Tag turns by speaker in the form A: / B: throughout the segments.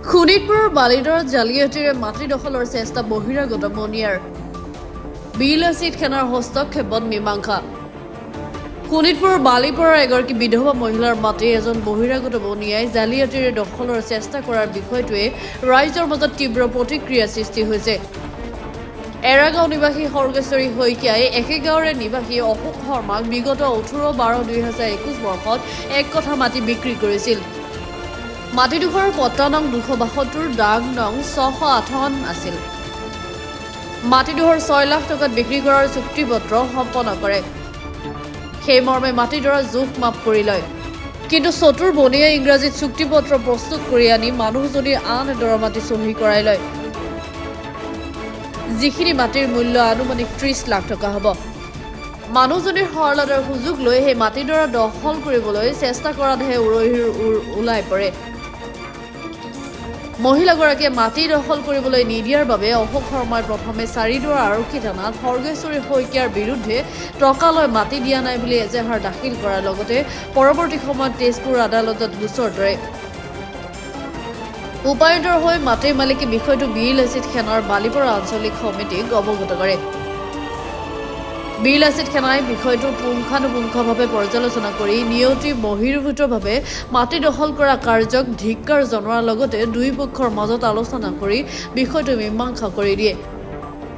A: শোণিতপুৰৰ বালিদৰত জালিয়াতিৰে মাটি দখলৰ চেষ্টা বহিৰাগত মনিয়াৰ বিল এচিড সেনাৰ হস্তক্ষেপত মীমাংসা শোণিতপুৰৰ বালিপৰাৰ এগৰাকী বিধৱা মহিলাৰ মাটি এজন বহিৰাগত মনিয়াই জালিয়াতিৰে দখলৰ চেষ্টা কৰাৰ বিষয়টোৱে ৰাইজৰ মাজত তীব্ৰ প্ৰতিক্ৰিয়া সৃষ্টি হৈছে। এৰাগাঁও নিবাসী সৰ্গেশ্বৰী শইকীয়াই একে গাঁৱৰে নিবাসী অশোক শৰ্মাক বিগত 18-12-2021 বৰ্ষত এক কঠা মাটি বিক্ৰী কৰিছিল। মাটিডোখৰৰ পট্টা নং 272 দাগ নং 658 আছিল। মাটিডোখৰ 6 লাখ টকাত বিক্ৰী কৰাৰ চুক্তিপত্ৰ সম্পন্ন কৰে। সেই মৰ্মে মাটিডৰা জোখ মাপ কৰি লয়। কিন্তু চতুৰ বনিয়াই ইংৰাজীত চুক্তিপত্ৰ প্ৰস্তুত কৰি আনি মানুহজনীৰ আন এডৰা মাটি চহী কৰাই লয়, যিখিনি মাটিৰ মূল্য আনুমানিক 30 লাখ টকা হ'ব। মানুহজনীৰ সৰলতাৰ সুযোগ লৈ সেই মাটিডৰা দখল কৰিবলৈ চেষ্টা কৰাতহে উৰহীৰ ওলাই পৰে। মহিলাগৰাকীয়ে মাটি দখল কৰিবলৈ নিদিয়াৰ বাবে অশোক শৰ্মাই প্ৰথমে চাৰিদুৱাৰ আৰক্ষী থানাত সৰ্গেশ্বৰী শইকীয়াৰ বিৰুদ্ধে টকালৈ মাটি দিয়া নাই বুলি এজাহাৰ দাখিল কৰাৰ লগতে পৰৱৰ্তী সময়ত তেজপুৰ আদালতত গোচৰ ধৰে। উপায়ুক্তৰ হৈ মাটিৰ মালিকে বিষয়টো বিল এচিড সেনাৰ বালিপৰা আঞ্চলিক সমিতিক অৱগত কৰে। বিল এচিড সেনাই বিষয়টো পুংখানুপুংখভাৱে পৰ্যালোচনা কৰি নিয়তি বহিৰ্ভূতভাৱে মাটি দখল কৰা কাৰ্যক ধিক্কাৰ জনোৱাৰ লগতে দুই পক্ষৰ মাজত আলোচনা কৰি বিষয়টো মীমাংসা কৰি দিয়ে।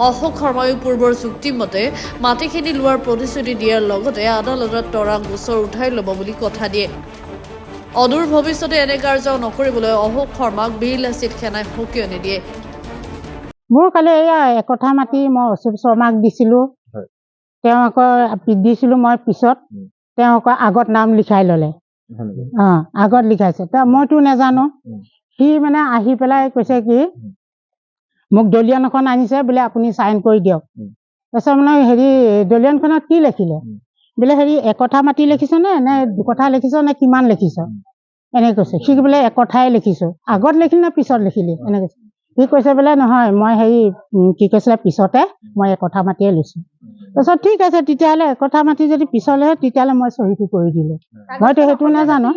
A: অশোক শৰ্মায়ো পূৰ্বৰ চুক্তিমতে মাটিখিনি লোৱাৰ প্ৰতিশ্ৰুতি দিয়াৰ লগতে আদালতত তৰা গোচৰ উঠাই ল'ব বুলি কথা দিয়ে। অদূৰ ভৱিষ্যতে এনে কাৰ্য নকৰিবলৈ অশোক শৰ্মাক বিল এচিড সেনাই সকিয়নি দিয়ে।
B: মোৰ কালি এয়া একঠা মাটি মই অশোক শৰ্মাক দিছিলোঁ। তেওঁ আকৌ দিছিলোঁ মই পিছত তেওঁ আকৌ আগত নাম লিখাই ল'লে। আগত লিখাইছে মইতো নাজানো। সি মানে আহি পেলাই কৈছে কি মোক দলিয়নখন আনিছে বোলে আপুনি চাইন কৰি দিয়ক। তাৰপিছত মানে হেৰি দলিয়নখনত কি লিখিলে বোলে হেৰি একঠা মাটি লিখিছ নে দুকঠা লিখিছ নে কিমান লিখিছ এনেকৈ কৈছে। সি বোলে একঠাই লিখিছোঁ। আগত লিখিলি নে পিছত লিখিলি এনেকৈ কৈছে। সি কৈছে বোলে নহয় মই হেৰি কি কৈছিলে পিছতে মই একঠা মাটিয়ে লৈছোঁ। তাৰপিছত ঠিক আছে তেতিয়াহ'লে একঠা মাটি যদি পিছলৈ তেতিয়াহ'লে মই চহীটো কৰি দিলোঁ। মইতো সেইটো নাজানো,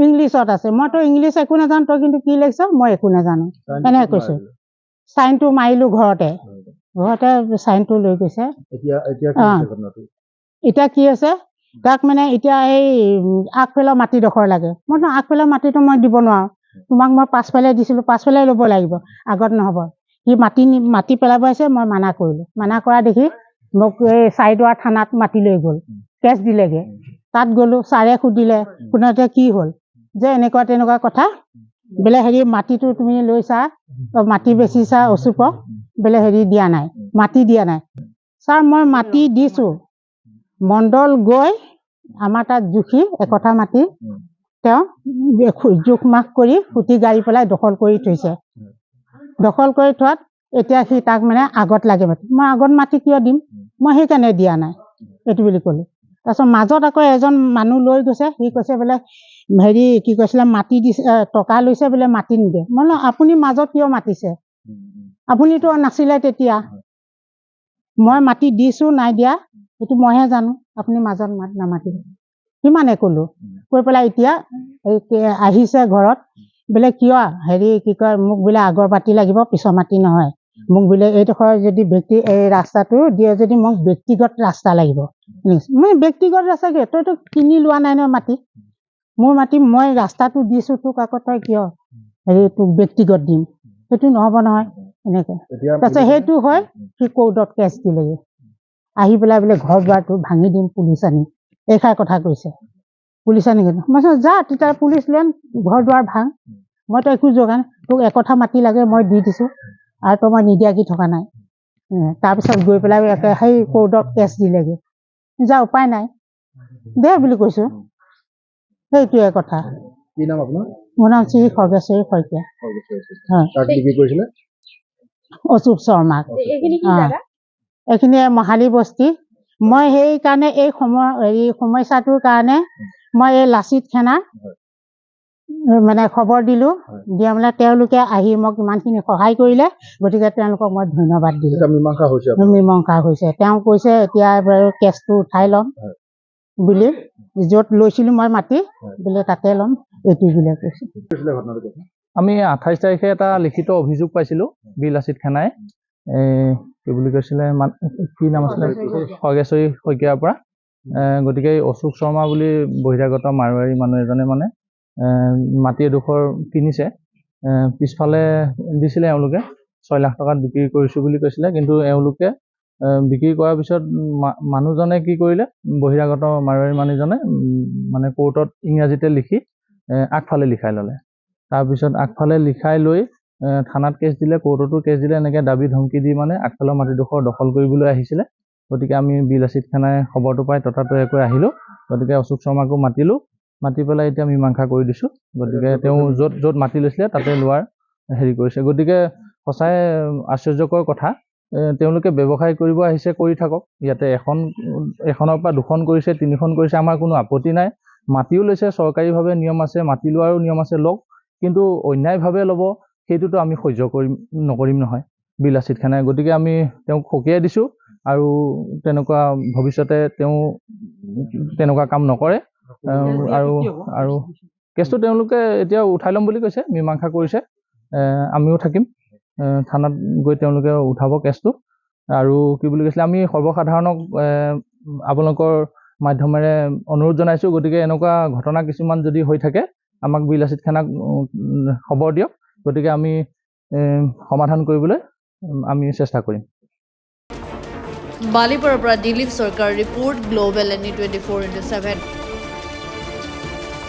B: ইংলিছত আছে। মইতো ইংলিছ একো নাজানো, তই কিন্তু কি লিখিছ মই একো নাজানো এনেকৈ কৈছোঁ। চাইনটো মাৰিলোঁ ঘৰতে চাইনটো লৈ গৈছে। এতিয়া কি আছে তাক মানে এতিয়া এই আগফালৰ মাটিডোখৰ লাগে। মইতো আগফালৰ মাটিটো মই দিব নোৱাৰোঁ, তোমাক মই পাছফালে দিছিলোঁ, পাছফালে ল'ব লাগিব, আগত নহ'ব। সি মাটি পেলাব আহিছে, মই মানা কৰিলোঁ। মানা কৰা দেখি মোক এই চাৰিদুৱাৰ থানাত মাতি লৈ গ'ল, কেছ দিলেগৈ। তাত গ'লোঁ, ছাৰে সুধিলে শুনোতে কি হ'ল যে এনেকুৱা তেনেকুৱা কথা বোলে হেৰি মাটিটো তুমি লৈছা, মাটি বেচিছা অচুপক বোলে হেৰি দিয়া নাই, মাটি দিয়া নাই। ছাৰ মই মাটি দিছোঁ, মণ্ডল গৈ আমাৰ তাত জুখি একঠা মাটি তেওঁ জোখ মাখ কৰি ফুটি গাড়ি পেলাই দখল কৰি থৈছে। দখল কৰি থোৱাত এতিয়া সি তাক মানে আগত লাগে মাটি। মই আগত মাটি কিয় দিম, মই সেইকাৰণে দিয়া নাই এইটো বুলি ক'লোঁ। তাৰপিছত মাজত আকৌ এজন মানুহ লৈ গৈছে। সি কৈছে বোলে হেৰি কি কৈছিলে মাটি দিছে টকা লৈছে বোলে মাটি নিদিয়ে। মই বোলো আপুনি মাজত কিয় মাতিছে, আপুনিতো নাছিলে তেতিয়া। মই মাটি দিছোঁ নাই দিয়া সেইটো মইহে জানো, আপুনি মাজত নামাতিব সিমানে ক'লোঁ। কৈ পেলাই এতিয়া আহিছে ঘৰত বোলে কিয় হেৰি কি কয় মোক বোলে আগৰ মাটি লাগিব পিছৰ মাটি নহয়, মোক বোলে এইডোখৰ যদি এই ৰাস্তাটো দিয়ে যদি মোক ব্যক্তিগত ৰাস্তা লাগিব। মই ব্যক্তিগত ৰাস্তা কিয়, তইতো কিনি লোৱা নাই নহয় মাটি, মোৰ মাটি মই ৰাস্তাটো দিছোঁ তোক, আকৌ তই কিয় হেৰি তোক ব্যক্তিগত দিম, সেইটো নহ'ব নহয় এনেকৈ। তাৰপিছত সেইটো হয় সি কোৰ্টত কেছ দিলেগৈ। আহি পেলাই বোলে ঘৰ দুৱাৰটো ভাঙি দিম পুলিচ আনি, এইষাৰ কথা কৈছে। পুলিচ আনি মই যা তেতিয়া পুলিচ লৈ ঘৰ দুৱাৰ ভাং, মইতো একো যোগা নাই, তোক একঠা মাটি লাগে মই দি দিছোঁ আৰু তই মই নিদিয়াকৈ থকা নাই। তাৰপিছত গৈ পেলাই সেই কোৰ্টত কেছ দিলেগৈ। যা উপায় নাই দে বুলি কৈছোঁ। সেইটোৱে কথা। মোৰ নাম শ্ৰী সৰ্গেশ্বৰী শইকীয়া, অশোক শৰ্মাক। এইখিনি মহালি বস্তি। মই সেইকাৰণে এই সমস্যাটোৰ কাৰণে মই এই লাচিত সেনা মানে খবৰ দিলোঁ, দিয়া মানে তেওঁলোকে আহি মোক ইমানখিনি সহায় কৰিলে, গতিকে তেওঁলোকক মই ধন্যবাদ দিলোঁ। মীমাংসা হৈছে। তেওঁ কৈছে এতিয়া বাৰু কেছটো উঠাই ল'ম বুলি, য'ত লৈছিলোঁ মই মাটি বোলে তাতে ল'ম এইটো বোলে কৈছে।
C: আমি 28 তাৰিখে এটা লিখিত অভিযোগ পাইছিলোঁ বিলাসিত খানাই কি বুলি কৈছিলে কি নাম আছিলে খগেশ্বৰী শইকীয়াৰ পৰা গতিকে অশোক শৰ্মা বুলি বহিৰাগত মাৰোৱাৰী মানুহ এজনে মানে মাটি এডোখৰ কিনিছে পিছফালে দিছিলে এওঁলোকে 6 লাখ টকাত বিক্ৰী কৰিছোঁ বুলি কৈছিলে কিন্তু এওঁলোকে বিক্ৰী কৰাৰ পিছত মানুহজনে কি কৰিলে বহিৰাগত মাৰোৱাৰী মানুহজনে মানে কোৰ্টত ইংৰাজীতে লিখি আগফালে লিখাই ল'লে তাৰপিছত আগফালে লিখাই লৈ থানাত কেছ দিলে কোৰ্টতো কেছ দিলে এনেকৈ দাবী ধমকি দি মানে আগফালৰ মাটিডোখৰ দখল কৰিবলৈ আহিছিলে গতিকে আমি বিলাসিত খানাই খবৰটো পাই ততাতৈয়াকৈ আহিলোঁ গতিকে অশোক শৰ্মাকো মাতি পেলাই এতিয়া মীমাংসা কৰি দিছোঁ গতিকে তেওঁ য'ত মাটি লৈছিলে তাতে লোৱাৰ হেৰি কৰিছে গতিকে সঁচাই আশ্চৰ্যকৰ কথা তেওঁলোকে ব্যৱসায় কৰিব আহিছে কৰি থাকক ইয়াতে এখনৰ পৰা 2খন কৰিছে 3খন কৰিছে আমাৰ কোনো আপত্তি নাই মাটিও লৈছে চৰকাৰীভাৱে নিয়ম আছে মাটি লোৱাৰো নিয়ম আছে লওক কিন্তু অন্যায়ভাৱে ল'ব সেইটোতো আমি সহ্য নকৰিম নহয় বিলাসিত খানাই গতিকে আমি তেওঁক সকীয়াই দিছোঁ আৰু তেনেকুৱা ভৱিষ্যতে তেওঁ তেনেকুৱা কাম নকৰে আৰু কেছটো তেওঁলোকে এতিয়া উঠাই ল'ম বুলি কৈছে মীমাংসা কৰিছে আমিও থাকিম থানাত গৈ তেওঁলোকে উঠাব কেছটো আৰু কি বুলি কৈছিলে আমি সৰ্বসাধাৰণক আপোনালোকৰ মাধ্যমেৰে অনুৰোধ জনাইছোঁ গতিকে এনেকুৱা ঘটনা কিছুমান যদি হৈ থাকে আমাক বিলাসিত খানাক খবৰ দিয়ক গতিকে আমি সমাধান কৰিবলৈ আমি চেষ্টা কৰিম
A: বালিপাৰাৰ পৰা দিলীপ চৰকাৰ ৰিপৰ্ট গ্লোবেল NE 24/7